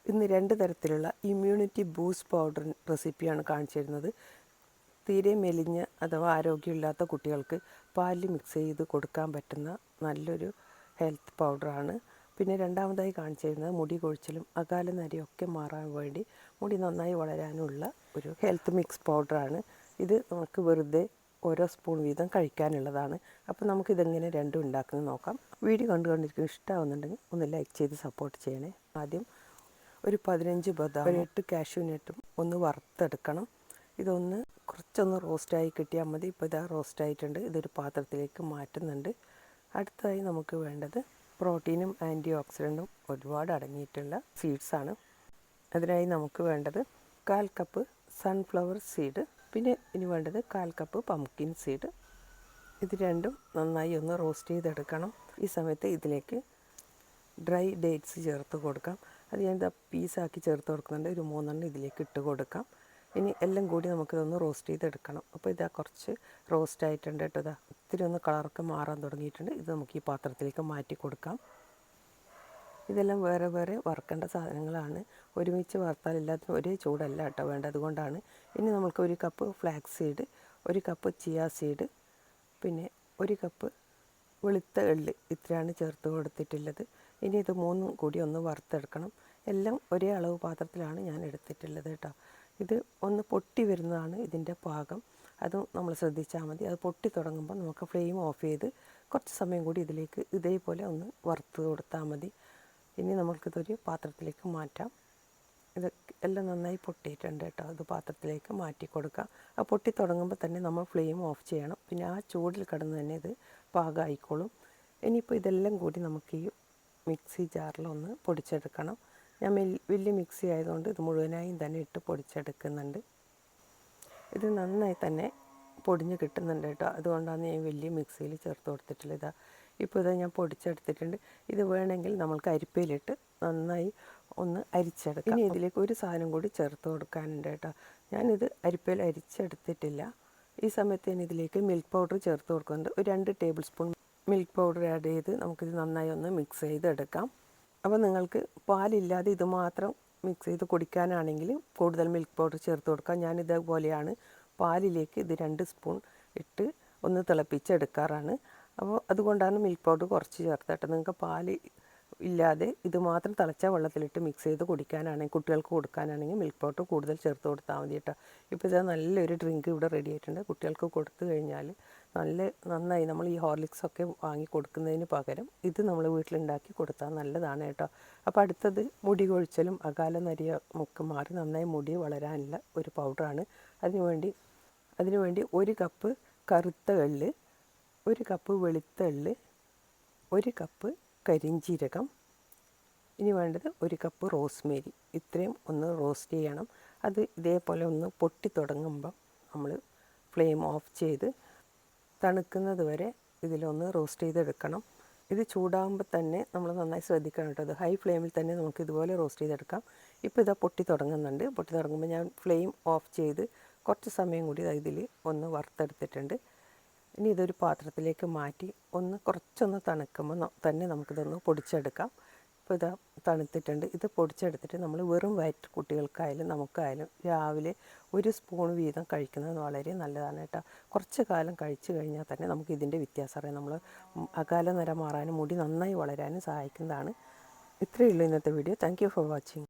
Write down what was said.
ഇന്ന് രണ്ട് തരത്തിലുള്ള ഇമ്മ്യൂണിറ്റി ബൂസ്റ്റ് പൗഡർ റെസിപ്പിയാണ് കാണിച്ചു തരുന്നത്. തീരെ മെലിഞ്ഞ അഥവാ ആരോഗ്യമില്ലാത്ത കുട്ടികൾക്ക് പാലിൽ മിക്സ് ചെയ്ത് കൊടുക്കാൻ പറ്റുന്ന നല്ലൊരു ഹെൽത്ത് പൗഡറാണ്. പിന്നെ രണ്ടാമതായി കാണിച്ചു തരുന്നത് മുടി കൊഴിച്ചിലും അകാല നരയൊക്കെ മാറാൻ വേണ്ടി മുടി നന്നായി വളരാനുള്ള ഒരു ഹെൽത്ത് മിക്സ് പൗഡറാണ്. ഇത് നമുക്ക് വെറുതെ ഓരോ സ്പൂൺ വീതം കഴിക്കാനുള്ളതാണ്. അപ്പോൾ നമുക്കിതെങ്ങനെ രണ്ടും ഉണ്ടാക്കുന്നത് നോക്കാം. വീഡിയോ കണ്ടുകൊണ്ടിരിക്കുന്നത് ഇഷ്ടമാവുന്നുണ്ടെങ്കിൽ ഒന്ന് ലൈക്ക് ചെയ്ത് സപ്പോർട്ട് ചെയ്യണേ. ആദ്യം ഒരു 15 ബദാം, ഒരു 8 കാഷ്യൂനട്ടും ഒന്ന് വറുത്തെടുക്കണം. ഇതൊന്ന് കുറച്ചൊന്ന് റോസ്റ്റായി കിട്ടിയാൽ മതി. ഇപ്പോൾ ഇതാ റോസ്റ്റായിട്ടുണ്ട്. ഇതൊരു പാത്രത്തിലേക്ക് മാറ്റുന്നുണ്ട്. അടുത്തതായി നമുക്ക് വേണ്ടത് പ്രോട്ടീനും ആൻറ്റി ഓക്സിഡൻറ്റും ഒരുപാട് അടങ്ങിയിട്ടുള്ള സീഡ്സാണ്. അതിനായി നമുക്ക് വേണ്ടത് 1/4 കപ്പ് സൺഫ്ലവർ സീഡ്, പിന്നെ ഇനി വേണ്ടത് 1/4 കപ്പ് പംകിൻ സീഡ്. ഇത് രണ്ടും നന്നായി ഒന്ന് റോസ്റ്റ് ചെയ്തെടുക്കണം. ഈ സമയത്ത് ഇതിലേക്ക് ഡ്രൈ ഡേറ്റ്സ് ചേർത്ത് കൊടുക്കാം. അത് ഞാൻ ഇതാ പീസാക്കി ചേർത്ത് കൊടുക്കുന്നുണ്ട്. ഒരു 3 എണ്ണം ഇതിലേക്ക് ഇട്ട് കൊടുക്കാം. ഇനി എല്ലാം കൂടി നമുക്കിതൊന്ന് റോസ്റ്റ് ചെയ്തെടുക്കണം. അപ്പോൾ ഇതാ കുറച്ച് റോസ്റ്റ് ആയിട്ടുണ്ട് കേട്ടോ. ഇതാ ഇത്തിരി ഒന്ന് കളറൊക്കെ മാറാൻ തുടങ്ങിയിട്ടുണ്ട്. ഇത് നമുക്ക് ഈ പാത്രത്തിലേക്ക് മാറ്റി കൊടുക്കാം. ഇതെല്ലാം വേറെ വേറെ വറുക്കേണ്ട സാധനങ്ങളാണ്. ഒരുമിച്ച് വറുത്താൽ എല്ലാത്തിനും ഒരേ ചൂടല്ല കേട്ടോ വേണ്ടത്. അതുകൊണ്ടാണ്. ഇനി നമുക്ക് 1 cup flax seed, 1 cup chia seed, പിന്നെ 1 കപ്പ് വെളുത്ത എള്ള്, ഇത്രയാണ് ചേർത്ത് കൊടുത്തിട്ടുള്ളത്. ഇനി ഇത് മൂന്നും കൂടി ഒന്ന് വറുത്തെടുക്കണം. എല്ലാം ഒരേ അളവ് പാത്രത്തിലാണ് ഞാൻ എടുത്തിട്ടുള്ളത് കേട്ടോ. ഇത് ഒന്ന് പൊട്ടി വരുന്നതാണ് ഇതിൻ്റെ പാകം. അതും നമ്മൾ ശ്രദ്ധിച്ചാൽ മതി. അത് പൊട്ടി തുടങ്ങുമ്പോൾ നമുക്ക് ഫ്ലെയിം ഓഫ് ചെയ്ത് കുറച്ച് സമയം കൂടി ഇതിലേക്ക് ഇതേപോലെ ഒന്ന് വറുത്ത് കൊടുത്താൽ മതി. ഇനി നമുക്കിതൊരു പാത്രത്തിലേക്ക് മാറ്റാം. ഇത് എല്ലാം നന്നായി പൊട്ടിയിട്ടുണ്ട് കേട്ടോ. അത് പാത്രത്തിലേക്ക് മാറ്റി കൊടുക്കാം. ആ പൊട്ടി തുടങ്ങുമ്പോൾ തന്നെ നമ്മൾ ഫ്ലെയിം ഓഫ് ചെയ്യണം. പിന്നെ ആ ചൂടിൽ കിടന്ന് തന്നെ ഇത് പാകമായിക്കോളും. ഇനിയിപ്പോൾ ഇതെല്ലാം കൂടി നമുക്ക് ഈ മിക്സി ജാറിലൊന്ന് പൊടിച്ചെടുക്കണം. ഞാൻ വലിയ മിക്സി ആയതുകൊണ്ട് ഇത് മുഴുവനായും തന്നെ ഇട്ട് പൊടിച്ചെടുക്കുന്നുണ്ട്. ഇത് നന്നായി തന്നെ പൊടിഞ്ഞ് കിട്ടുന്നുണ്ട് കേട്ടോ. അതുകൊണ്ടാണ് ഞാൻ വലിയ മിക്സിയിൽ ചേർത്ത് കൊടുത്തിട്ടുള്ളത്. ഇതാ ഇപ്പോൾ ഇത് ഞാൻ പൊടിച്ചെടുത്തിട്ടുണ്ട്. ഇത് വേണമെങ്കിൽ നമ്മൾക്ക് അരിപ്പയിലിട്ട് നന്നായി ഒന്ന് അരിച്ചെടുക്കാം. ഇനി ഇതിലേക്ക് ഒരു സാധനം കൂടി ചേർത്ത് കൊടുക്കാനുണ്ട് കേട്ടോ. ഞാനിത് അരിപ്പയിൽ അരിച്ചെടുത്തിട്ടില്ല. ഈ സമയത്ത് ഞാൻ ഇതിലേക്ക് മിൽക്ക് പൗഡർ ചേർത്ത് കൊടുക്കുന്നുണ്ട്. ഒരു 2 table spoon milk powder add ചെയ്ത് നമുക്കിത് നന്നായി ഒന്ന് മിക്സ് ചെയ്തെടുക്കാം. അപ്പോൾ നിങ്ങൾക്ക് പാലില്ലാതെ ഇത് മാത്രം മിക്സ് ചെയ്ത് കുടിക്കാനാണെങ്കിൽ കൂടുതൽ മിൽക്ക് പൗഡർ ചേർത്ത് കൊടുക്കാം. ഞാനിതേപോലെയാണ് പാലിലേക്ക് ഇത് 2 സ്പൂൺ ഇട്ട് ഒന്ന് തിളപ്പിച്ചെടുക്കാറാണ്. അപ്പോൾ അതുകൊണ്ടാണ് മിൽക്ക് പൗഡർ കുറച്ച് ചേർത്തിട്ട്. നിങ്ങൾക്ക് പാൽ ഇല്ലാതെ ഇത് മാത്രം തിളച്ച വെള്ളത്തിലിട്ട് മിക്സ് ചെയ്ത് കുടിക്കാനാണെങ്കിൽ, കുട്ടികൾക്ക് കൊടുക്കാനാണെങ്കിൽ മിൽക്ക് പൗഡർ കൂടുതൽ ചേർത്ത് കൊടുത്താൽ മതി കേട്ടോ. ഇപ്പോൾ ഇത് നല്ലൊരു ഡ്രിങ്ക് ഇവിടെ റെഡി ആയിട്ടുണ്ട്. കുട്ടികൾക്ക് കൊടുത്തു കഴിഞ്ഞാൽ നന്നായി നമ്മൾ ഈ ഹോർലിക്സൊക്കെ വാങ്ങി കൊടുക്കുന്നതിന് പകരം ഇത് നമ്മൾ വീട്ടിലുണ്ടാക്കി കൊടുത്താൽ നല്ലതാണ് കേട്ടോ. അപ്പോൾ അടുത്തത് മുടി കൊഴിച്ചലും അകാല നരയൊക്കെ മാറി നന്നായി മുടി വളരാനുള്ള ഒരു പൗഡറാണ്. അതിനുവേണ്ടി 1 കപ്പ് കറുത്ത എള്ള്, 1 കപ്പ് വെളുത്ത എള്ള്, 1 കപ്പ് കരിഞ്ജീരകം, ഇനി വേണ്ടത് 1 കപ്പ് റോസ്മേരി. ഇത്രയും ഒന്ന് റോസ്റ്റ് ചെയ്യണം. അത് ഇതേപോലെ ഒന്ന് പൊട്ടി തുടങ്ങുമ്പം നമ്മൾ ഫ്ലെയിം ഓഫ് ചെയ്ത് തണുക്കുന്നത് വരെ ഇതിലൊന്ന് റോസ്റ്റ് ചെയ്തെടുക്കണം. ഇത് ചൂടാകുമ്പോൾ തന്നെ നമ്മൾ നന്നായി ശ്രദ്ധിക്കണം കേട്ടോ. അത് ഹൈ ഫ്ലെയിമിൽ തന്നെ നമുക്ക് ഇതുപോലെ റോസ്റ്റ് ചെയ്തെടുക്കാം. ഇപ്പോൾ ഇതാ പൊട്ടി തുടങ്ങുന്നുണ്ട്. പൊട്ടി തുടങ്ങുമ്പോൾ ഞാൻ ഫ്ലെയിം ഓഫ് ചെയ്ത് കുറച്ച് സമയം കൂടി ഇതിൽ ഒന്ന് വറുത്തെടുത്തിട്ടുണ്ട്. ഇനി ഇതൊരു പാത്രത്തിലേക്ക് മാറ്റി കുറച്ചൊന്ന് തണുക്കുമ്പോൾ തന്നെ നമുക്കിതൊന്ന് പൊടിച്ചെടുക്കാം. ഇപ്പോൾ ഇതാ തണുത്തിട്ടുണ്ട്. ഇത് പൊടിച്ചെടുത്തിട്ട് നമ്മൾ വെറും വയറ്റ് കുട്ടികൾക്കായാലും നമുക്കായാലും രാവിലെ 1 സ്പൂൺ വീതം കഴിക്കുന്നത് വളരെ നല്ലതാണ് കേട്ടോ. കുറച്ച് കാലം കഴിച്ചു കഴിഞ്ഞാൽ തന്നെ നമുക്ക് ഇതിൻ്റെ വ്യത്യാസം അറിയാം. നമ്മൾ അകാല നര മാറാനും മുടി നന്നായി വളരാനും സഹായിക്കുന്നതാണ്. ഇത്രയേ ഉള്ളൂ ഇന്നത്തെ video. Thank you for watching.